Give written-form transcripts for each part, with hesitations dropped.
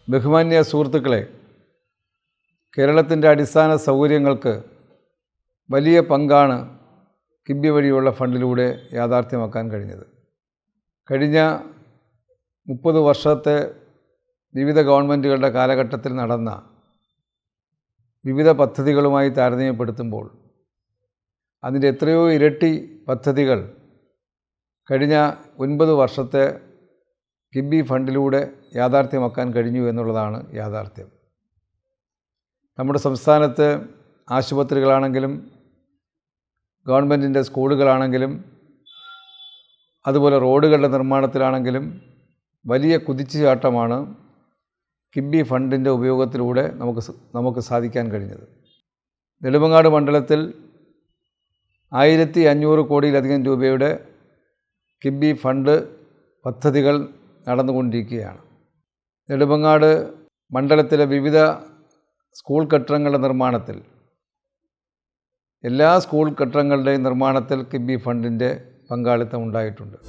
ബഹുമാന്യ സുഹൃത്തുക്കളെ, കേരളത്തിൻ്റെ അടിസ്ഥാന സൗകര്യങ്ങൾക്ക് വലിയ പങ്കാണ് കിബി വഴിയുള്ള ഫണ്ടിലൂടെ യാഥാർത്ഥ്യമാക്കാൻ കഴിഞ്ഞത്. കഴിഞ്ഞ 30 വർഷത്തെ വിവിധ ഗവൺമെൻറ്റുകളുടെ കാലഘട്ടത്തിൽ നടന്ന വിവിധ പദ്ധതികളുമായി താരതമ്യപ്പെടുത്തുമ്പോൾ അതിൻ്റെ എത്രയോ ഇരട്ടി പദ്ധതികൾ കഴിഞ്ഞ 9 വർഷത്തെ കിബി ഫണ്ടിലൂടെ യാഥാർത്ഥ്യമാക്കാൻ കഴിഞ്ഞു എന്നുള്ളതാണ് യാഥാർത്ഥ്യം. നമ്മുടെ സംസ്ഥാനത്ത് ആശുപത്രികളാണെങ്കിലും ഗവൺമെൻറ്റിൻ്റെ സ്കൂളുകളാണെങ്കിലും അതുപോലെ റോഡുകളുടെ നിർമ്മാണത്തിലാണെങ്കിലും വലിയ കുതിച്ചുചാട്ടമാണ് കിബി ഫണ്ടിൻ്റെ ഉപയോഗത്തിലൂടെ നമുക്ക് സാധിക്കാൻ കഴിഞ്ഞത്. നെടുമങ്ങാട് മണ്ഡലത്തിൽ 1500 കോടിയിലധികം രൂപയുടെ കിബി ഫണ്ട് പദ്ധതികൾ നടന്നുകൊണ്ടിരിക്കുകയാണ്. നെടുമങ്ങാട് മണ്ഡലത്തിലെ വിവിധ സ്കൂൾ കെട്ടിടങ്ങളുടെ നിർമ്മാണത്തിൽ, എല്ലാ സ്കൂൾ കെട്ടിടങ്ങളുടെയും നിർമ്മാണത്തിൽ കിബി ഫണ്ടിൻ്റെ പങ്കാളിത്തം ഉണ്ടായിട്ടുണ്ട്.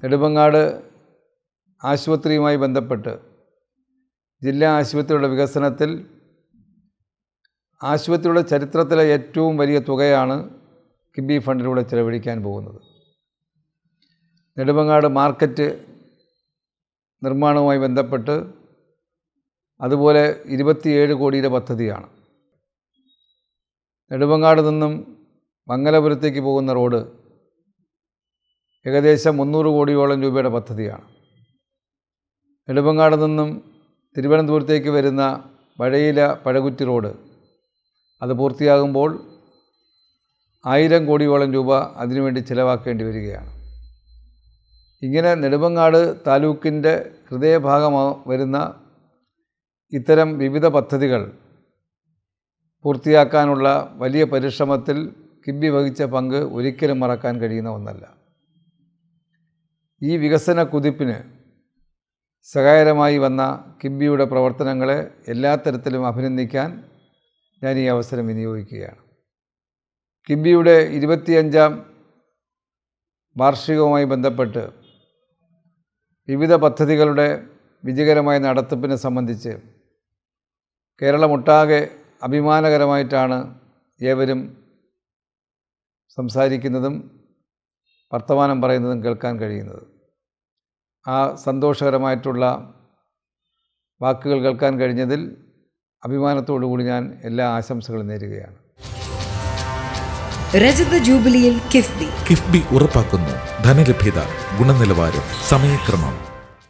നെടുമങ്ങാട് ആശുപത്രിയുമായി ബന്ധപ്പെട്ട് ജില്ലാ ആശുപത്രിയുടെ വികസനത്തിൽ ആശുപത്രിയുടെ ചരിത്രത്തിലെ ഏറ്റവും വലിയ തുകയാണ് കിബി ഫണ്ടിലൂടെ ചെലവഴിക്കാൻ പോകുന്നത്. നെടുമങ്ങാട് മാർക്കറ്റ് നിർമ്മാണവുമായി ബന്ധപ്പെട്ട് അതുപോലെ 27 കോടിയുടെ പദ്ധതിയാണ്. നെടുമങ്ങാട് നിന്നും മംഗലപുരത്തേക്ക് പോകുന്ന റോഡ് ഏകദേശം 300 കോടിയോളം രൂപയുടെ പദ്ധതിയാണ്. നെടുമങ്ങാട് നിന്നും തിരുവനന്തപുരത്തേക്ക് വരുന്ന വഴയില പഴകുറ്റി റോഡ് അത് പൂർത്തിയാകുമ്പോൾ 1000 കോടിയോളം രൂപ അതിനുവേണ്ടി ചിലവാക്കേണ്ടി വരികയാണ്. ഇങ്ങനെ നെടുമങ്ങാട് താലൂക്കിൻ്റെ ഹൃദയഭാഗം വരുന്ന ഇത്തരം വിവിധ പദ്ധതികൾ പൂർത്തിയാക്കാനുള്ള വലിയ പരിശ്രമത്തിൽ കിബി വഹിച്ച പങ്ക് ഒരിക്കലും മറക്കാൻ കഴിയുന്ന ഒന്നല്ല. ഈ വികസന കുതിപ്പിന് സഹായകരമായി വന്ന കിബിയുടെ പ്രവർത്തനങ്ങളെ എല്ലാ തരത്തിലും അഭിനന്ദിക്കാൻ ഞാൻ ഈ അവസരം വിനിയോഗിക്കുകയാണ്. കിബിയുടെ 25ാം വാർഷികവുമായി ബന്ധപ്പെട്ട് വിവിധ പദ്ധതികളുടെ വിജയകരമായ നടത്തിപ്പിനെ സംബന്ധിച്ച് കേരളമൊട്ടാകെ അഭിമാനകരമായിട്ടാണ് ഏവരും സംസാരിക്കുന്നതും വർത്തമാനം പറയുന്നതും കേൾക്കാൻ കഴിയുന്നത്. ആ സന്തോഷകരമായിട്ടുള്ള വാക്കുകൾ കേൾക്കാൻ കഴിഞ്ഞതിൽ അഭിമാനത്തോടു കൂടി ഞാൻ എല്ലാ ആശംസകളും നേരുകയാണ്. രജത ജൂബിലിയിൽ കിഫ്ബി ഉറപ്പാക്കുന്നു ധനലഭ്യത, ഗുണനിലവാരം, സമയക്രമം.